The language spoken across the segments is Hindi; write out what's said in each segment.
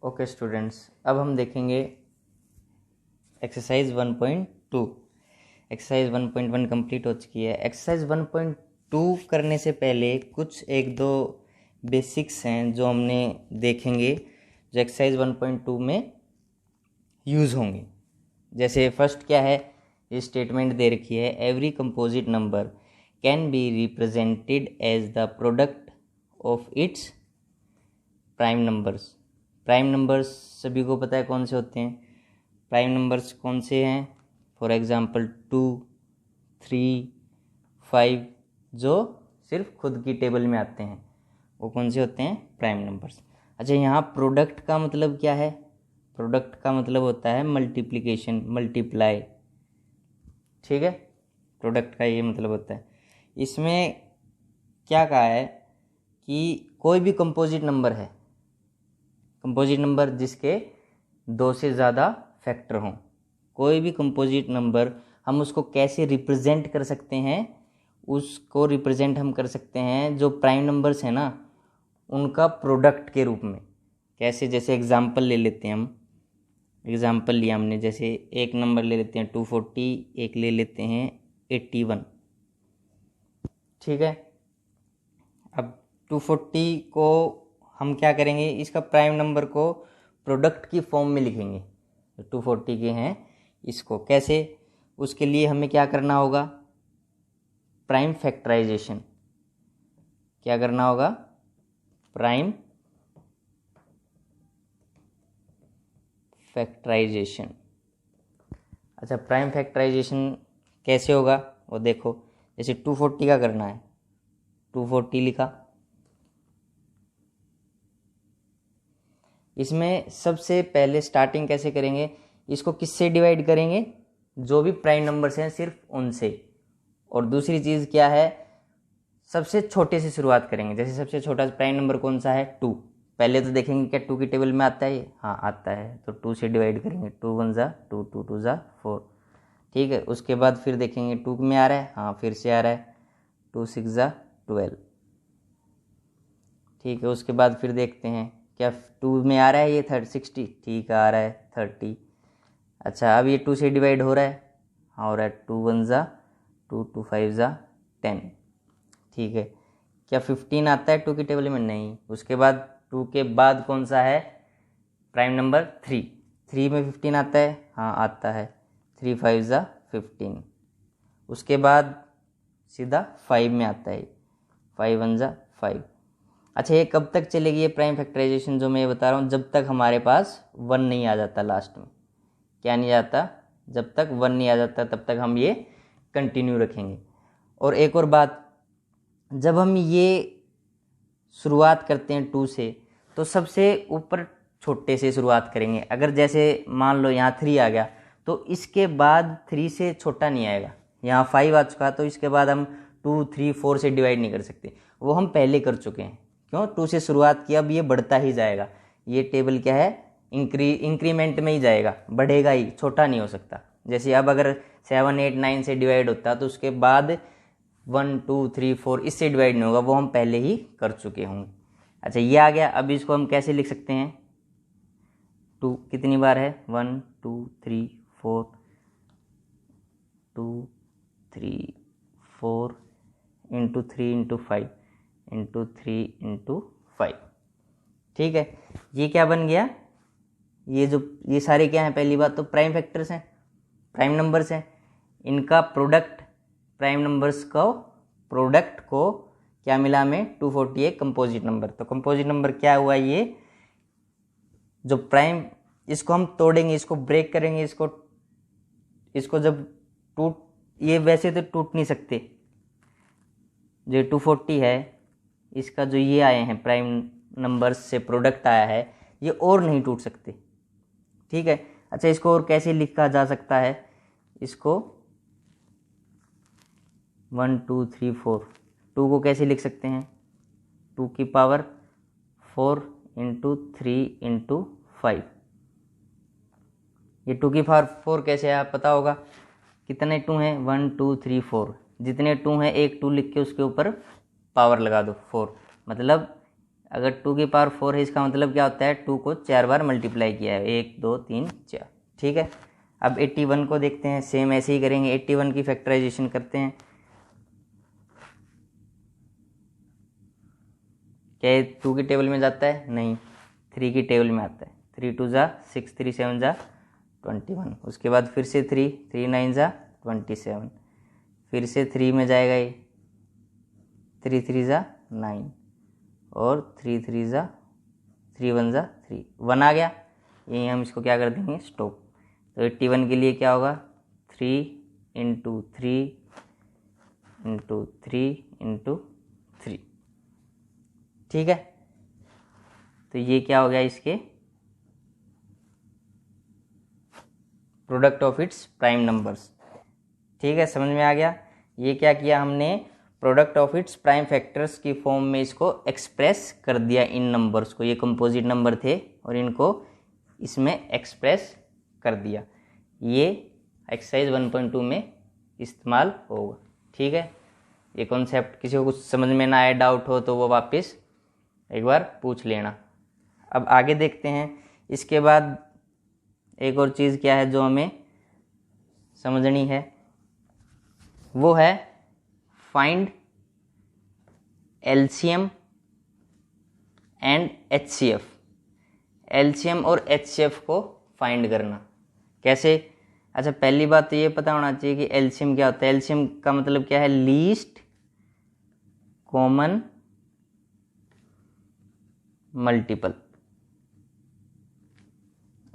ओके स्टूडेंट्स, अब हम देखेंगे एक्सरसाइज 1.2। एक्सरसाइज 1.1 कंप्लीट हो चुकी है। एक्सरसाइज 1.2 करने से पहले कुछ एक दो बेसिक्स हैं जो हमने देखेंगे, जो एक्सरसाइज 1.2 में यूज़ होंगे। जैसे फर्स्ट क्या है, ये स्टेटमेंट दे रखी है, every composite number can be represented as the product of its prime numbers. Prime numbers सभी को पता है कौन से होते हैं। प्राइम नंबर्स कौन से हैं? फॉर एग्जांपल 2, 3, 5, जो सिर्फ खुद की टेबल में आते हैं, वो कौन से होते हैं? Prime numbers. अच्छा, यहाँ प्रोडक्ट का मतलब क्या है? प्रोडक्ट का मतलब होता है मल्टीप्लिकेशन, मल्टीप्लाई। ठीक है, प्रोडक्ट का ये मतलब होता है। इसमें क्या कहा है कि कोई भी कंपोजिट नंबर है, कंपोजिट नंबर जिसके 2 से ज़्यादा फैक्टर हों, कोई भी कंपोजिट नंबर हम उसको कैसे रिप्रेजेंट कर सकते हैं? उसको रिप्रेजेंट हम कर सकते हैं जो प्राइम नंबर्स हैं ना, उनका प्रोडक्ट के रूप में। कैसे? जैसे एग्जांपल ले लेते हैं हम। एग्जांपल लिया हमने, जैसे एक नंबर ले लेते हैं 240, एक ले लेते हैं 81। ठीक है, अब 240 को हम क्या करेंगे, इसका प्राइम नंबर को प्रोडक्ट की फॉर्म में लिखेंगे। 240 के हैं, इसको कैसे? उसके लिए हमें क्या करना होगा? Prime factorisation. क्या करना होगा? Prime factorisation. अच्छा, प्राइम फैक्टराइजेशन कैसे होगा वो देखो। जैसे 240 का करना है, 240 लिखा। इसमें सबसे पहले स्टार्टिंग कैसे करेंगे? इसको किससे डिवाइड करेंगे? जो भी प्राइम नंबर्स हैं सिर्फ उनसे। और दूसरी चीज़ क्या है, सबसे छोटे से शुरुआत करेंगे। जैसे सबसे छोटा प्राइम नंबर कौन सा है? 2। पहले तो देखेंगे क्या 2 की टेबल में आता है ये? हाँ आता है, तो 2 से डिवाइड करेंगे। 2 1 ज़ा 2, 2 2 ज़ा 4। ठीक है, उसके बाद फिर देखेंगे 2 में आ रहा है, हाँ फिर से आ रहा है, 2 6 ज़ा 12। ठीक है, उसके बाद फिर देखते हैं क्या 2 में आ रहा है ये 60। ठीक है, आ रहा है 30। अच्छा, अब ये 2 से डिवाइड हो रहा है, हाँ हो रहा है, 2 1 ज़ा 2, 2 5 ज़ा 10। ठीक है, क्या 15 आता है 2 की टेबल में? नहीं। उसके बाद 2 के बाद कौन सा है प्राइम नंबर? 3। 3 में 15 आता है, हाँ आता है, 3 5 ज़ा 15। उसके बाद सीधा 5 में आता है, 5 1 ज़ा 5। अच्छा, ये कब तक चलेगी ये प्राइम फैक्टराइजेशन जो मैं ये बता रहा हूँ? जब तक हमारे पास 1 नहीं आ जाता लास्ट में। क्या नहीं आता? जब तक 1 नहीं आ जाता तब तक हम ये कंटिन्यू रखेंगे। और एक और बात, जब हम ये शुरुआत करते हैं 2 से, तो सबसे ऊपर छोटे से शुरुआत करेंगे। अगर जैसे मान लो यहाँ 3 आ गया, तो इसके बाद 3 से छोटा नहीं आएगा। यहाँ 5 आ चुका, तो इसके बाद हम 2 3 4 से डिवाइड नहीं कर सकते, वो हम पहले कर चुके हैं। क्यों? 2 से शुरुआत की, अब ये बढ़ता ही जाएगा। ये टेबल क्या है, इंक्रीमेंट में ही जाएगा, बढ़ेगा ही, छोटा नहीं हो सकता। जैसे अब अगर 7 8 9 से डिवाइड होता, तो उसके बाद 1 2 3 4 इससे डिवाइड नहीं होगा, वो हम पहले ही कर चुके होंगे। अच्छा, ये आ गया। अब इसको हम कैसे लिख सकते हैं? 2 कितनी बार है? 1 2 3 4, 2 3 4 इंटू 3 इंटू 5 इंटू 3 इंटू 5। ठीक है, ये क्या बन गया? ये सारे क्या हैं? पहली बात तो प्राइम फैक्टर्स हैं, प्राइम नंबर्स हैं। इनका प्रोडक्ट, प्राइम नंबर्स को प्रोडक्ट को क्या मिला हमें? 248 कंपोजिट नंबर। तो कंपोजिट नंबर क्या हुआ? ये जो प्राइम, इसको हम तोड़ेंगे, इसको ब्रेक करेंगे, इसको जब ये वैसे तो टूट नहीं सकते। जो 240 है, इसका जो ये आए हैं प्राइम नंबर्स से प्रोडक्ट आया है, ये और नहीं टूट सकते। ठीक है, अच्छा इसको और कैसे लिखा जा सकता है? इसको 1 2 3 4, 2 को कैसे लिख सकते हैं? 2 की पावर 4 इंटू 3 इंटू 5। ये 2 की पावर 4 कैसे है? आप पता होगा कितने 2 हैं? 1 2 3 4। जितने 2 हैं, एक 2 लिख के उसके ऊपर पावर लगा दो 4। मतलब अगर 2 की पावर 4 है इसका मतलब क्या होता है, 2 को 4 बार मल्टीप्लाई किया है, 1 2 3 4। ठीक है, अब 81 को देखते हैं, सेम ऐसे ही करेंगे, 81 की फैक्टराइजेशन करते हैं। क्या ये 2 की टेबल में जाता है, नहीं, 3 की टेबल में आता है। 3 2 ज़ा 6, 3 7 ज़ा 21। उसके बाद फिर से 3 3 9 ज़ा 27, फिर से 3 में जाएगा ये, 3 3 ज़ा 9 और 3 3 ज़ा 3 1 ज़ा 3, 1 आ गया। यही हम इसको क्या कर देंगे, स्टॉप। तो 81 के लिए क्या होगा, 3 इंटू 3 इंटू 3 इंटू 3। ठीक है, तो ये क्या हो गया, इसके product of its prime numbers. ठीक है, समझ में आ गया। ये क्या किया हमने, product of its prime factors की फॉर्म में इसको एक्सप्रेस कर दिया इन नंबर्स को। ये कंपोजिट नंबर थे और इनको इसमें एक्सप्रेस कर दिया। ये एक्सरसाइज 1.2 में इस्तेमाल होगा। ठीक है, ये कॉन्सेप्ट किसी को कुछ समझ में ना आए, डाउट हो तो वो वापस एक बार पूछ लेना। अब आगे देखते हैं। इसके बाद एक और चीज़ क्या है जो हमें समझनी है, वो है find LCM and HCF. LCM और एचसीएफ को फाइंड करना कैसे। अच्छा, पहली बात तो ये पता होना चाहिए कि एलसीएम क्या होता है। एलसीएम का मतलब क्या है, लीस्ट कॉमन मल्टीपल।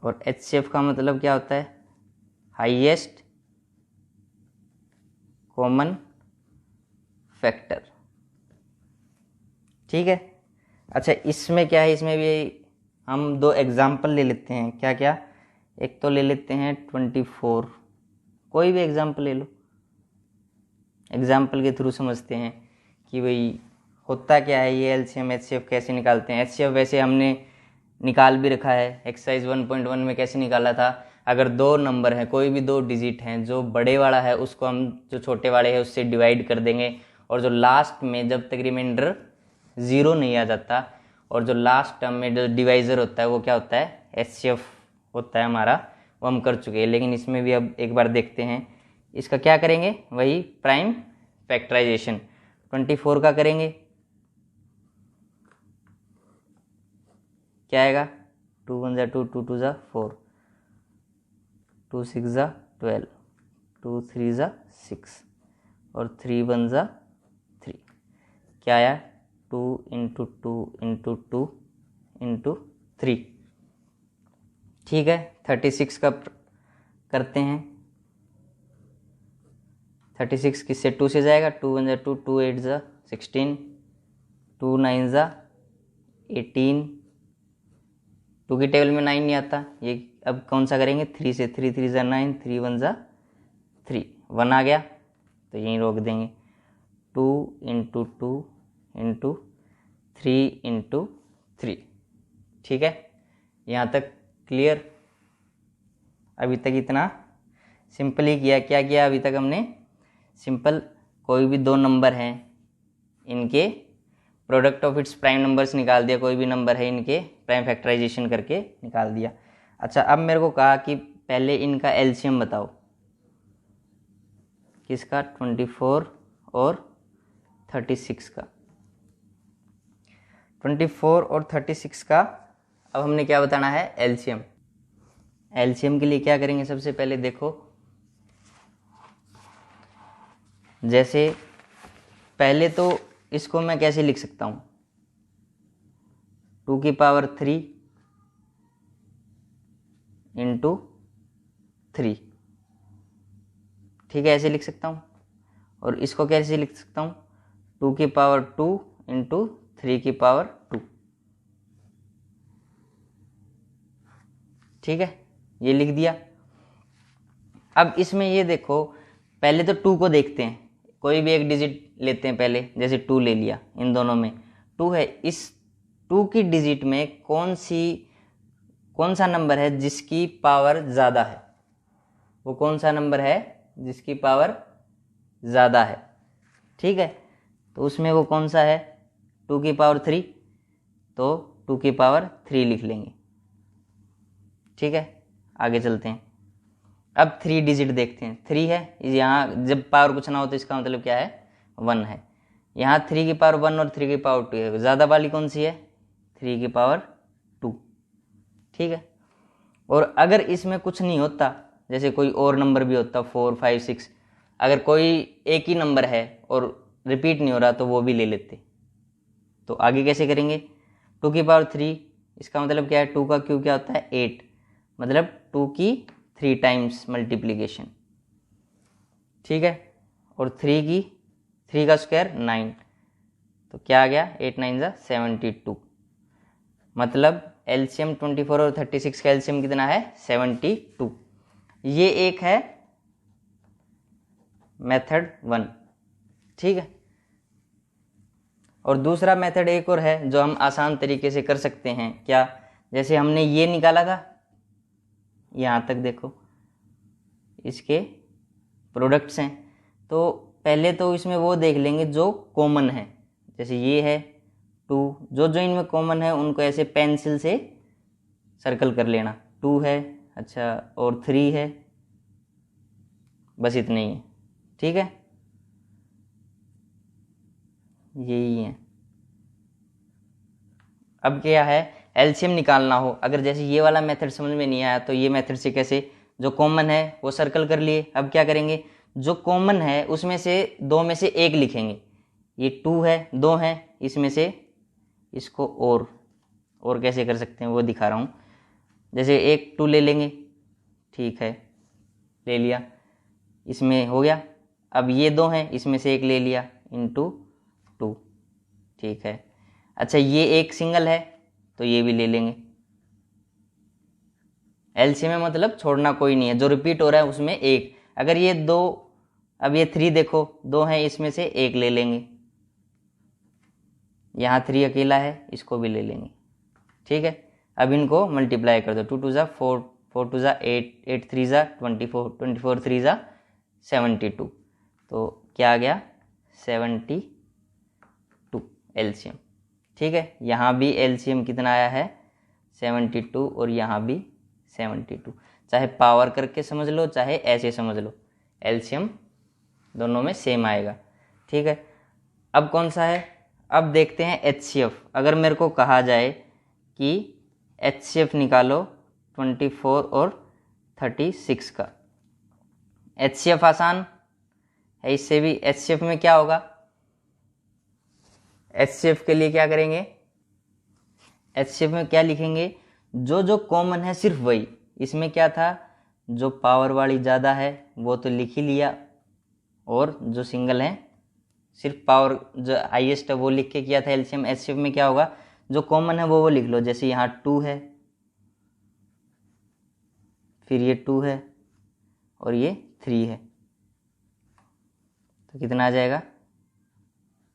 और एचसीएफ का मतलब क्या होता है, हाईएस्ट कॉमन फैक्टर। ठीक है, अच्छा इसमें क्या है, इसमें भी हम दो एग्जाम्पल ले लेते हैं। क्या क्या, एक तो ले लेते हैं 24, कोई भी एग्जाम्पल ले लो, एग्जाम्पल के थ्रू समझते हैं कि भाई होता क्या है, ये एलसीएम एचसीएफ कैसे निकालते हैं। एचसीएफ वैसे हमने निकाल भी रखा है, एक्सरसाइज 1.1 में कैसे निकाला था। अगर दो नंबर हैं, कोई भी दो डिजिट हैं, जो बड़े वाला है उसको हम जो छोटे वाले है उससे डिवाइड कर देंगे, और जो लास्ट में जब तक रिमाइंडर 0 नहीं आ जाता, और जो लास्ट टर्म में जो डिवाइजर होता है वो क्या होता है, एचसीएफ होता है हमारा, वो हम कर चुके हैं। लेकिन इसमें भी अब एक बार देखते हैं, इसका क्या करेंगे, वही प्राइम फैक्टराइजेशन 24 का करेंगे। क्या आएगा, 2 1 ज़ा 2, 2 2 ज़ा 4, 2 6 ज़ा 12, 2 3 ज़ा 6 और 3 1 ज़ा 3। क्या आया, 2 इंटू 2 इंटू 2 इंटू 3। ठीक है, 36 का करते हैं। 36 किससे, 2 से जाएगा, 2 1 ज़ा 2, 2 8 ज़ा 16, 2 9 ज़ा 18। 2 की टेबल में 9 नहीं आता, ये अब कौन सा करेंगे, 3 से, 3 3 ज़ा 9, 3 1 ज़ा 3, 1 आ गया तो यहीं रोक देंगे। 2 इंटू 2 इंटू 3 इंटू 3। ठीक है, यहाँ तक क्लियर। अभी तक इतना सिंपल ही किया। क्या किया अभी तक हमने, सिंपल कोई भी दो नंबर हैं, इनके product of its prime numbers निकाल दिया। कोई भी नंबर है, इनके प्राइम फैक्टराइजेशन करके निकाल दिया। अच्छा, अब मेरे को कहा कि पहले इनका एलसीएम बताओ, किसका, 24 और 36 का। 24 और 36 का अब हमने क्या बताना है, एलसीएम। एलसीएम के लिए क्या करेंगे, सबसे पहले देखो, जैसे पहले तो इसको मैं कैसे लिख सकता हूँ, 2 की पावर 3 इंटू 3। ठीक है, ऐसे लिख सकता हूँ। और इसको कैसे लिख सकता हूँ, 2 की पावर 2 इंटू 3 की पावर 2। ठीक है, ये लिख दिया। अब इसमें ये देखो, पहले तो 2 को देखते हैं, कोई भी एक डिजिट लेते हैं पहले, जैसे 2 ले लिया, इन दोनों में 2 है। इस 2 की डिजिट में कौन सा नंबर है जिसकी पावर ज़्यादा है, वो कौन सा नंबर है जिसकी पावर ज़्यादा है। ठीक है, तो उसमें वो कौन सा है, 2 की पावर 3। तो 2 की पावर 3 लिख लेंगे। ठीक है, आगे चलते हैं। अब 3 डिजिट देखते हैं। 3 है, यहाँ जब पावर कुछ ना हो तो इसका मतलब क्या है, 1 है। यहाँ 3 की पावर 1 और 3 की पावर 2 है, ज़्यादा वाली कौन सी है, 3 की पावर 2। ठीक है, और अगर इसमें कुछ नहीं होता, जैसे कोई और नंबर भी होता 4, 5, 6, अगर कोई एक ही नंबर है और रिपीट नहीं हो रहा तो वो भी ले लेते। तो आगे कैसे करेंगे, 2 की पावर 3, इसका मतलब क्या है, 2 का क्यूब क्या होता है, 8, मतलब 2 की 3 टाइम्स मल्टीप्लीकेशन। ठीक है, और 3 का स्क्वायर 9, तो क्या आ गया, 8 9 जा 72। मतलब एलसीएम 24 और 36 का एलसीएम कितना है, 72। ये एक है मेथड 1। ठीक है, और दूसरा मेथड एक और है जो हम आसान तरीके से कर सकते हैं। क्या, जैसे हमने ये निकाला था, यहाँ तक देखो इसके प्रोडक्ट्स हैं, तो पहले तो इसमें वो देख लेंगे जो कॉमन है। जैसे ये है 2, जो जो इनमें कॉमन है उनको ऐसे पेंसिल से सर्कल कर लेना। 2 है, अच्छा, और 3 है, बस इतने ही है। ठीक है, यही है। अब क्या है, एलसीएम निकालना हो, अगर जैसे ये वाला मेथड समझ में नहीं आया तो ये मेथड से कैसे, जो कॉमन है वो सर्कल कर लिए। अब क्या करेंगे, जो कॉमन है उसमें से 2 में से एक लिखेंगे। ये 2 है, 2 है, इसमें से इसको और कैसे कर सकते हैं वो दिखा रहा हूँ। जैसे एक 2 ले लेंगे, ठीक है, ले लिया, इसमें हो गया। अब ये 2 हैं, इसमें से एक ले लिया, इंटू 2, ठीक है। अच्छा, ये एक सिंगल है तो ये भी ले लेंगे। एलसीएम में मतलब छोड़ना कोई नहीं है, जो रिपीट हो रहा है उसमें एक। अगर ये 2, अब ये 3 देखो, 2 है, इसमें से एक ले लेंगे। यहाँ 3 अकेला है, इसको भी ले लेंगे। ठीक है, अब इनको मल्टीप्लाई कर दो, 2 2 जा 4, 4 2 जा 8, 8 3 जा 24, 24 3 जा 72, तो क्या आ गया, 72 एलसीएम। ठीक है, यहाँ भी एलसीएम कितना आया है, 72, और यहाँ भी 72। चाहे पावर करके समझ लो चाहे ऐसे समझ लो, एलसीएम दोनों में सेम आएगा। ठीक है, अब कौन सा है, अब देखते हैं एचसीएफ। अगर मेरे को कहा जाए कि एचसीएफ निकालो 24 और 36 का, एचसीएफ आसान है, इससे भी। एचसीएफ में क्या होगा, एचसीएफ के लिए क्या करेंगे, एचसीएफ में क्या लिखेंगे, जो जो कॉमन है सिर्फ वही। इसमें क्या था, जो पावर वाली ज़्यादा है वो तो लिख ही लिया, और जो सिंगल है सिर्फ पावर जो हाईएस्ट है वो लिख के किया था एलसीएम। एचसीएफ में क्या होगा, जो कॉमन है वो लिख लो। जैसे यहाँ 2 है, फिर ये 2 है, और ये 3 है, तो कितना आ जाएगा,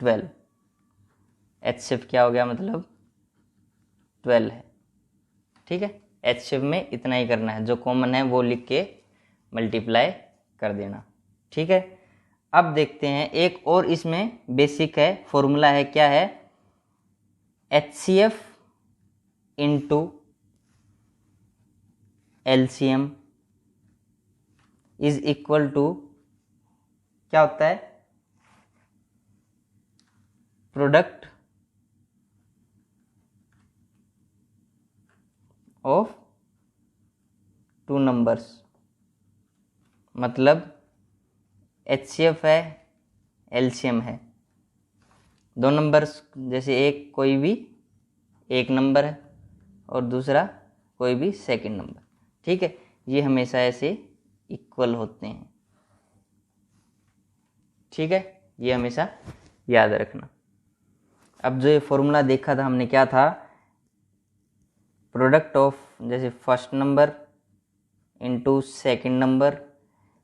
12। एचसीएफ क्या हो गया, मतलब 12 है। ठीक है, एचसीएफ में इतना ही करना है, जो कॉमन है वो लिख के मल्टीप्लाई कर देना। ठीक है, अब देखते हैं एक और इसमें बेसिक है, फॉर्मूला है, क्या है, HCF into LCM is equal to, क्या होता है, प्रोडक्ट ऑफ 2 नंबर्स। मतलब एचसीएफ है, एलसीएम है, 2 नंबर्स, जैसे एक कोई भी एक नंबर है और दूसरा कोई भी सेकंड नंबर। ठीक है, ये हमेशा ऐसे इक्वल होते हैं। ठीक है, ये हमेशा याद रखना। अब जो ये फॉर्मूला देखा था हमने, क्या था, प्रोडक्ट ऑफ जैसे first number into second number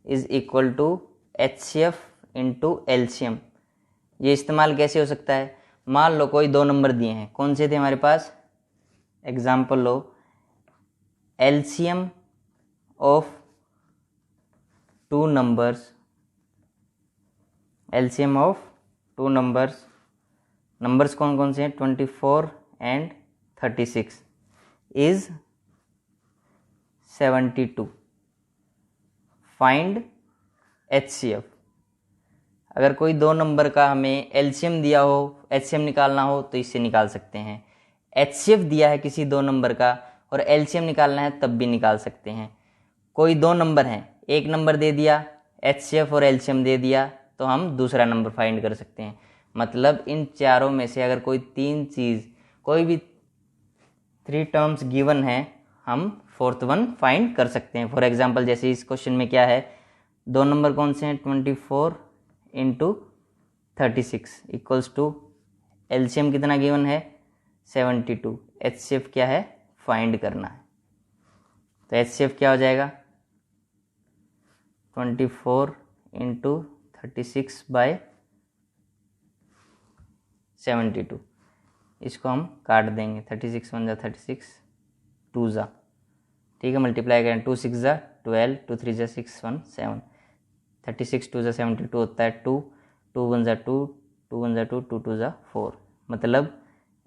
is equal to HCF into LCM. ये इस्तेमाल कैसे हो सकता है, मान लो कोई 2 नंबर दिए हैं, कौन से थे हमारे पास, एग्जाम्पल लो, LCM of 2 numbers, LCM of 2 numbers, numbers कौन कौन से हैं, 24 एंड 36 इज 72। Find HCF। अगर कोई दो नंबर का हमें LCM दिया हो, HCM निकालना हो तो इससे निकाल सकते हैं। HCF दिया है किसी दो नंबर का और LCM निकालना है तब भी निकाल सकते हैं। कोई दो नंबर हैं, एक नंबर दे दिया, HCF और LCM दे दिया, तो हम दूसरा नंबर फाइंड कर सकते हैं। मतलब इन चारों में से अगर कोई तीन चीज़, कोई भी 3 टर्म्स गिवन है, हम फोर्थ वन फाइंड कर सकते हैं। फॉर एग्जाम्पल जैसे इस क्वेश्चन में क्या है, दो नंबर कौन से हैं, 24 इंटू 36 इक्वल्स टू LCM कितना गिवन है, 72। HCF क्या है, फाइंड करना है। तो HCF क्या हो जाएगा, 24 इंटू 36 बाय 72। इसको हम काट देंगे, 36 1 जा 36, 2 जा, ठीक है, मल्टीप्लाई करें, 2 6 जा 12, 2 3 जा 6 1 7, 36 2 जा 72 होता है 2, 2 1 जा 2, 2 1 जा 2, 2 2 जा 4। मतलब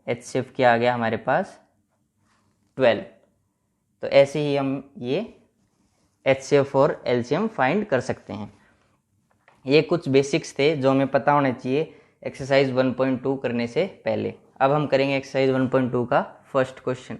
HCF क्या आ गया हमारे पास, 12। तो ऐसे ही हम ये HCF और LCM फाइंड कर सकते हैं। ये कुछ बेसिक्स थे जो हमें पता होने चाहिए एक्सरसाइज 1.2 करने से पहले। अब हम करेंगे एक्सरसाइज 1.2 का फर्स्ट क्वेश्चन।